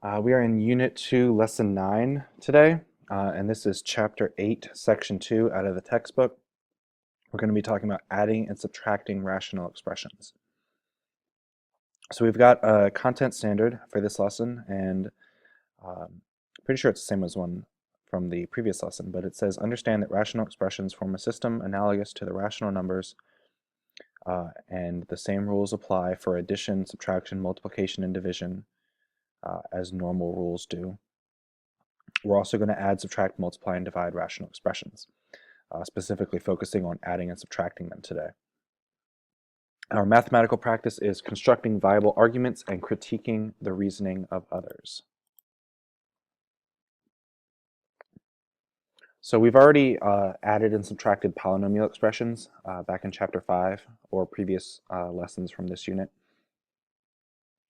We are in Unit 2, Lesson 9 today, and this is Chapter 8, Section 2 out of the textbook. We're going to be talking about adding and subtracting rational expressions. So we've got a content standard for this lesson, and pretty sure it's the same as one from the previous lesson, but it says, understand that rational expressions form a system analogous to the rational numbers, and the same rules apply for addition, subtraction, multiplication, and division as normal rules do. We're also going to add, subtract, multiply, and divide rational expressions, specifically focusing on adding and subtracting them today. Our mathematical practice is constructing viable arguments and critiquing the reasoning of others. So we've already added and subtracted polynomial expressions back in Chapter 5 or previous lessons from this unit.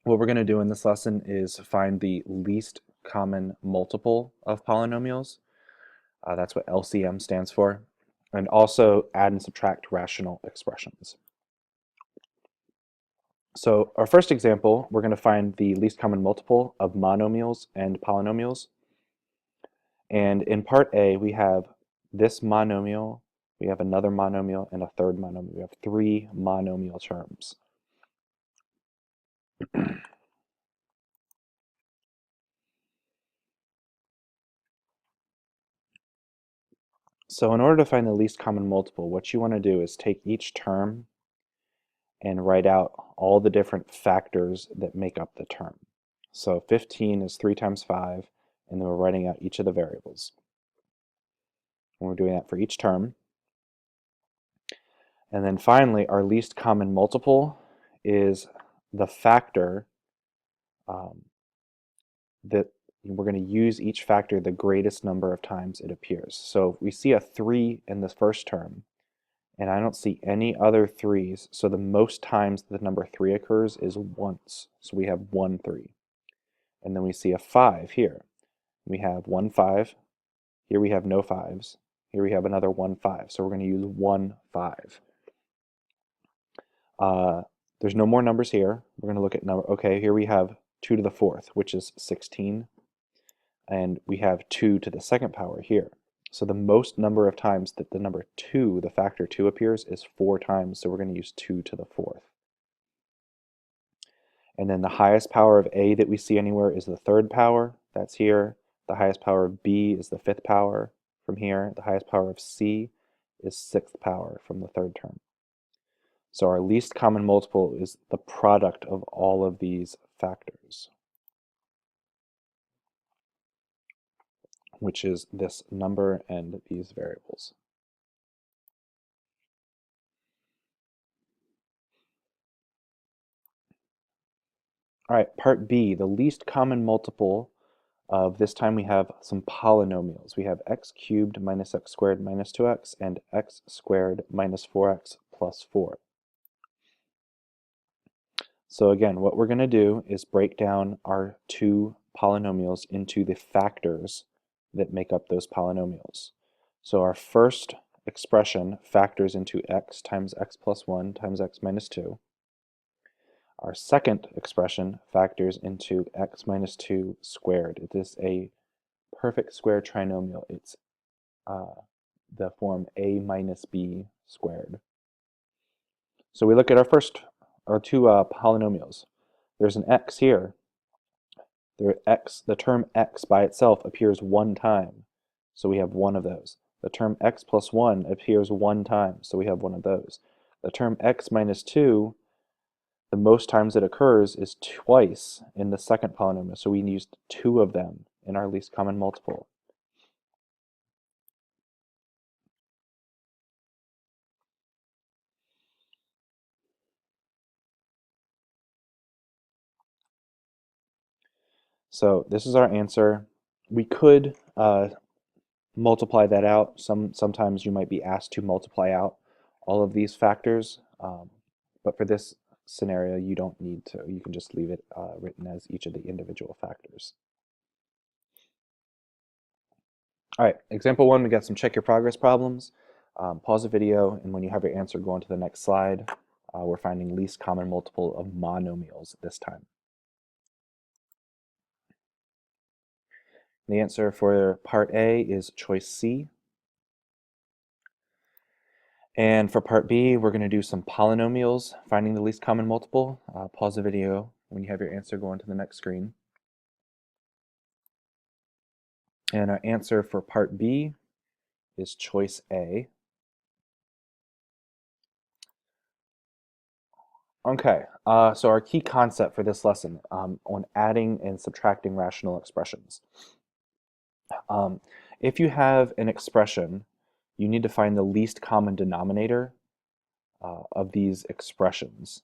What we're going to do in this lesson is find the least common multiple of polynomials. That's what LCM stands for. And also add and subtract rational expressions. So our first example, we're going to find the least common multiple of monomials and polynomials. And in part A, we have this monomial, we have another monomial, and a third monomial. We have three monomial terms. So in order to find the least common multiple, what you want to do is take each term and write out all the different factors that make up the term. So 15 is 3 times 5, and then we're writing out each of the variables. And we're doing that for each term. And then finally, our least common multiple is the factor that we're going to use each factor the greatest number of times it appears. So we see a 3 in the first term, and I don't see any other 3's, so the most times the number 3 occurs is once. So we have 1 3. And then we see a 5 here. We have 1 5. Here we have no 5's. Here we have another 1 5. So we're going to use 1 5. There's no more numbers here. We're going to look at number. Okay, here we have 2 to the 4th, which is 16. And we have 2 to the 2nd power here. So the most number of times that the number 2, the factor 2 appears is 4 times. So we're going to use 2 to the 4th. And then the highest power of A that we see anywhere is the 3rd power. That's here. The highest power of B is the 5th power from here. The highest power of C is 6th power from the 3rd term. So our least common multiple is the product of all of these factors, which is this number and these variables. All right, part B, the least common multiple of this time we have some polynomials. We have x cubed minus x squared minus 2x and x squared minus 4x plus 4. So again, what we're going to do is break down our two polynomials into the factors that make up those polynomials. So our first expression factors into x times x plus 1 times x minus 2. Our second expression factors into x minus 2 squared. It is a perfect square trinomial. It's the form a minus b squared. So we look at our two polynomials. There's an x here. The term x by itself appears one time, so we have one of those. The term x plus 1 appears one time, so we have one of those. The term x minus 2, the most times it occurs is twice in the second polynomial, so we used 2 of them in our least common multiple. So this is our answer. We could multiply that out. Sometimes you might be asked to multiply out all of these factors, but for this scenario you don't need to. You can just leave it written as each of the individual factors. All right, example 1, we got some check your progress problems. Pause the video, and when you have your answer, go on to the next slide. We're finding least common multiple of monomials this time. The answer for part A is choice C. And for part B, we're going to do some polynomials, finding the least common multiple. Pause the video when you have your answer, go on to the next screen. And our answer for part B is choice A. Okay, so our key concept for this lesson on adding and subtracting rational expressions. If you have an expression, you need to find the least common denominator of these expressions.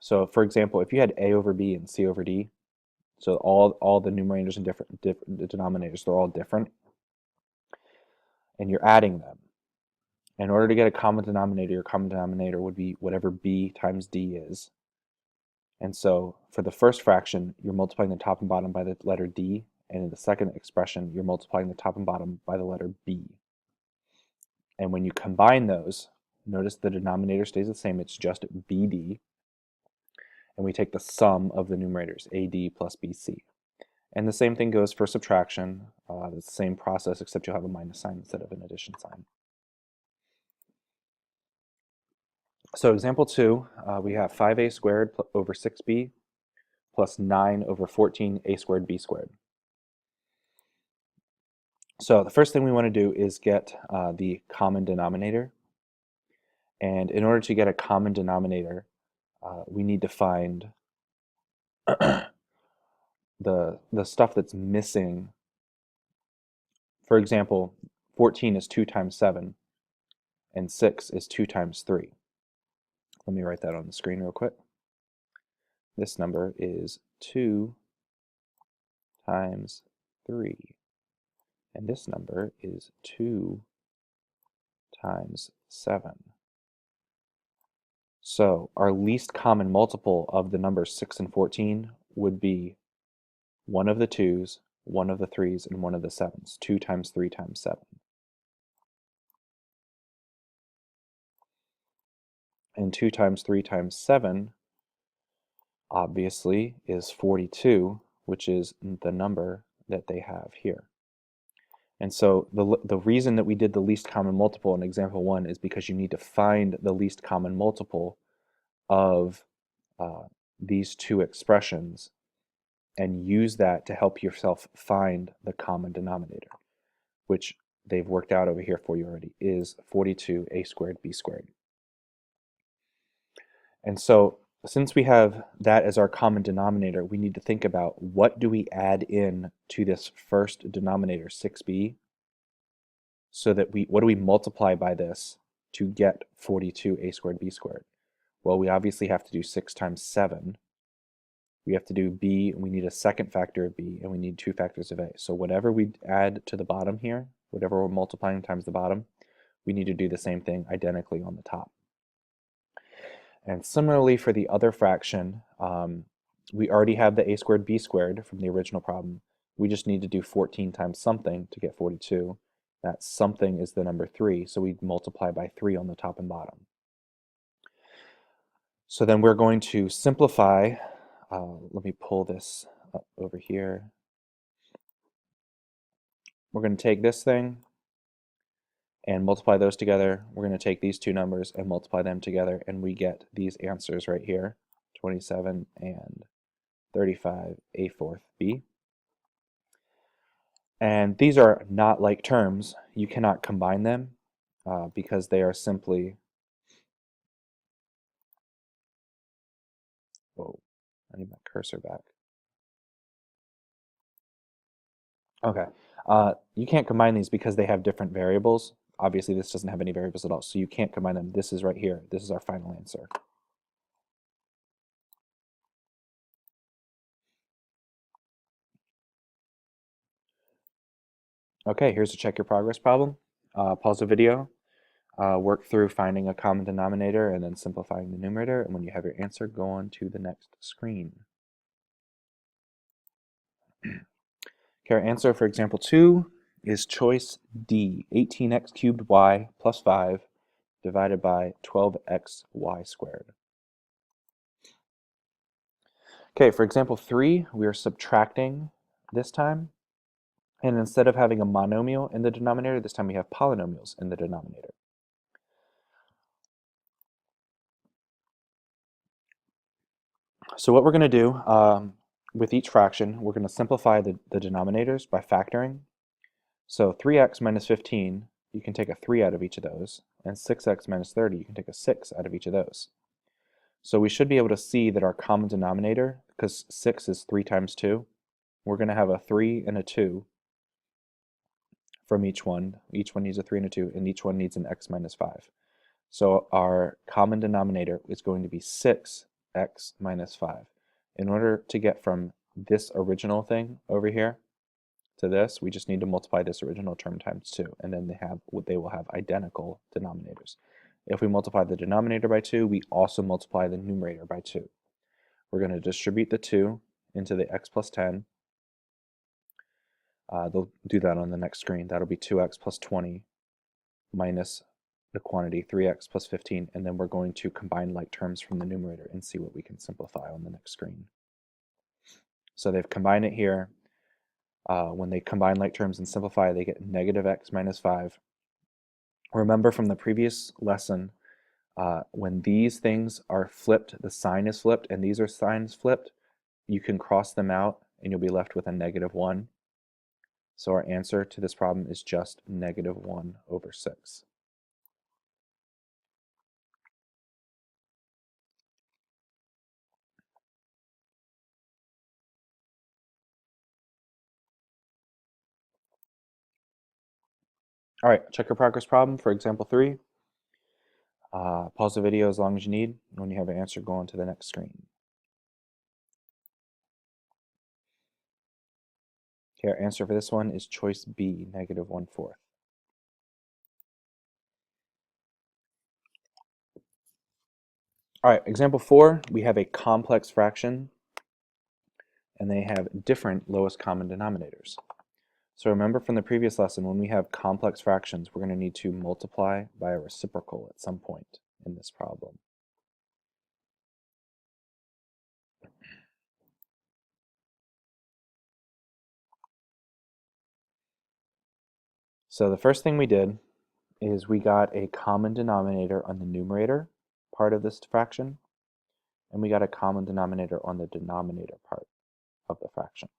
So for example, if you had a over b and c over d, so all the numerators and different denominators, they're all different, and you're adding them. In order to get a common denominator, your common denominator would be whatever b times d is. And so for the first fraction, you're multiplying the top and bottom by the letter d, and in the second expression, you're multiplying the top and bottom by the letter b. And when you combine those, notice the denominator stays the same, it's just bd, and we take the sum of the numerators, ad plus bc. And the same thing goes for subtraction. It's the same process, except you'll have a minus sign instead of an addition sign. So example 2, we have 5a squared over 6b plus 9 over 14a squared b squared. So the first thing we want to do is get the common denominator. And in order to get a common denominator, we need to find the stuff that's missing. For example, 14 is 2 times 7, and 6 is 2 times 3. Let me write that on the screen real quick. This number is 2 times 3. And this number is 2 times 7. So our least common multiple of the numbers 6 and 14 would be one of the 2's, one of the 3's, and one of the 7's. 2 times 3 times 7. And 2 times 3 times 7, obviously, is 42, which is the number that they have here. And so the reason that we did the least common multiple in example 1 is because you need to find the least common multiple of these two expressions and use that to help yourself find the common denominator, which they've worked out over here for you already, is 42a squared b squared. And so since we have that as our common denominator, we need to think about what do we add in to this first denominator, 6b, so that what do we multiply by this to get 42a squared b squared? Well, we obviously have to do 6 times 7. We have to do b, and we need a second factor of b, and we need 2 factors of a. So whatever we add to the bottom here, whatever we're multiplying times the bottom, we need to do the same thing identically on the top. And similarly for the other fraction, we already have the a squared b squared from the original problem. We just need to do 14 times something to get 42. That something is the number 3, so we multiply by 3 on the top and bottom. So then we're going to simplify. Let me pull this up over here. We're going to take this thing and multiply those together. We're going to take these two numbers and multiply them together, and we get these answers right here, 27 and 35 a fourth b. And these are not like terms. You cannot combine them because they are simply, whoa, I need my cursor back. Okay, you can't combine these because they have different variables. Obviously, this doesn't have any variables at all, so you can't combine them. This is right here. This is our final answer. Okay, here's a check your progress problem. Pause the video, work through finding a common denominator and then simplifying the numerator, and when you have your answer, go on to the next screen. Okay, our answer for example 2 is choice D, 18x cubed y plus 5 divided by 12xy squared. Okay, for example 3, we are subtracting this time. And instead of having a monomial in the denominator, this time we have polynomials in the denominator. So what we're going to do with each fraction, we're going to simplify the denominators by factoring. So 3x minus 15, you can take a 3 out of each of those, and 6x minus 30, you can take a 6 out of each of those. So we should be able to see that our common denominator, because 6 is 3 times 2, we're going to have a 3 and a 2 from each one. Each one needs a 3 and a 2, and each one needs an x minus 5. So our common denominator is going to be 6x minus 5. In order to get from this original thing over here to this, we just need to multiply this original term times 2, and then they will have identical denominators. If we multiply the denominator by 2, we also multiply the numerator by 2. We're going to distribute the 2 into the x plus 10. They'll do that on the next screen. That'll be 2x plus 20 minus the quantity 3x plus 15, and then we're going to combine like terms from the numerator and see what we can simplify on the next screen. So they've combined it here. When they combine like terms and simplify, they get negative x minus 5. Remember from the previous lesson, when these things are flipped, the sign is flipped, and these are signs flipped, you can cross them out and you'll be left with a negative 1. So our answer to this problem is just negative 1 over 6. All right, check your progress problem for example 3. Pause the video as long as you need. When you have an answer, go on to the next screen. Okay, our answer for this one is choice B, negative 1/4. All right, example 4, we have a complex fraction, and they have different lowest common denominators. So remember from the previous lesson, when we have complex fractions, we're going to need to multiply by a reciprocal at some point in this problem. So the first thing we did is we got a common denominator on the numerator part of this fraction, and we got a common denominator on the denominator part of the fraction.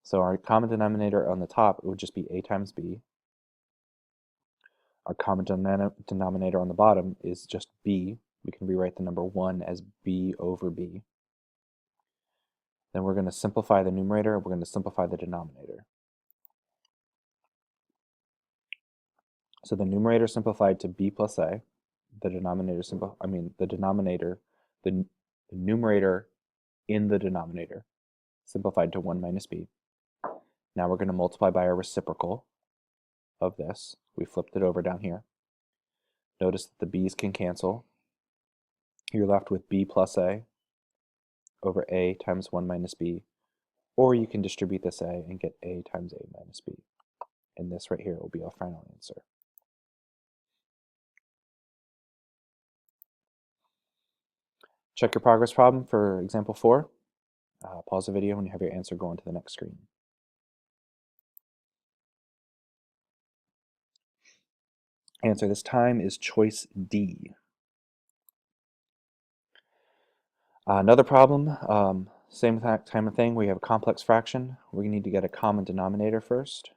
So our common denominator on the top would just be a times b. Our common denominator on the bottom is just b. We can rewrite the number 1 as b over b. Then we're going to simplify the numerator, we're going to simplify the denominator. So the numerator simplified to b plus a, the denominator the numerator in the denominator simplified to 1 minus b. Now we're going to multiply by a reciprocal of this. We flipped it over down here. Notice that the b's can cancel. You're left with b plus a over a times 1 minus b, or you can distribute this a and get a times a minus b. And this right here will be our final answer. Check your progress problem for example 4. Pause the video when you have your answer, go on to the next screen. Answer this time is choice D. Another problem, same kind of thing. We have a complex fraction. We need to get a common denominator first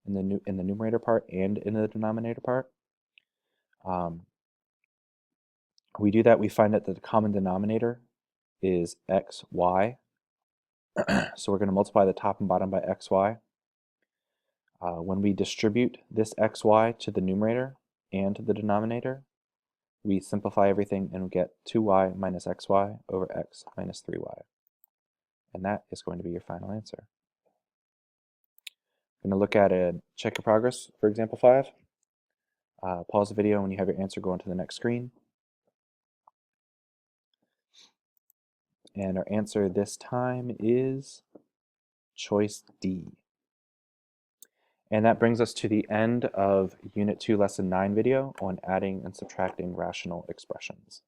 in the numerator part and in the denominator part. We do that, we find that the common denominator is xy. So we're going to multiply the top and bottom by xy. When we distribute this xy to the numerator and to the denominator, we simplify everything and we get 2y minus xy over x minus 3y. And that is going to be your final answer. I'm going to look at it, check your progress for example 5. Pause the video when you have your answer, go on to the next screen. And our answer this time is choice D. And that brings us to the end of Unit 2, Lesson 9 video on adding and subtracting rational expressions.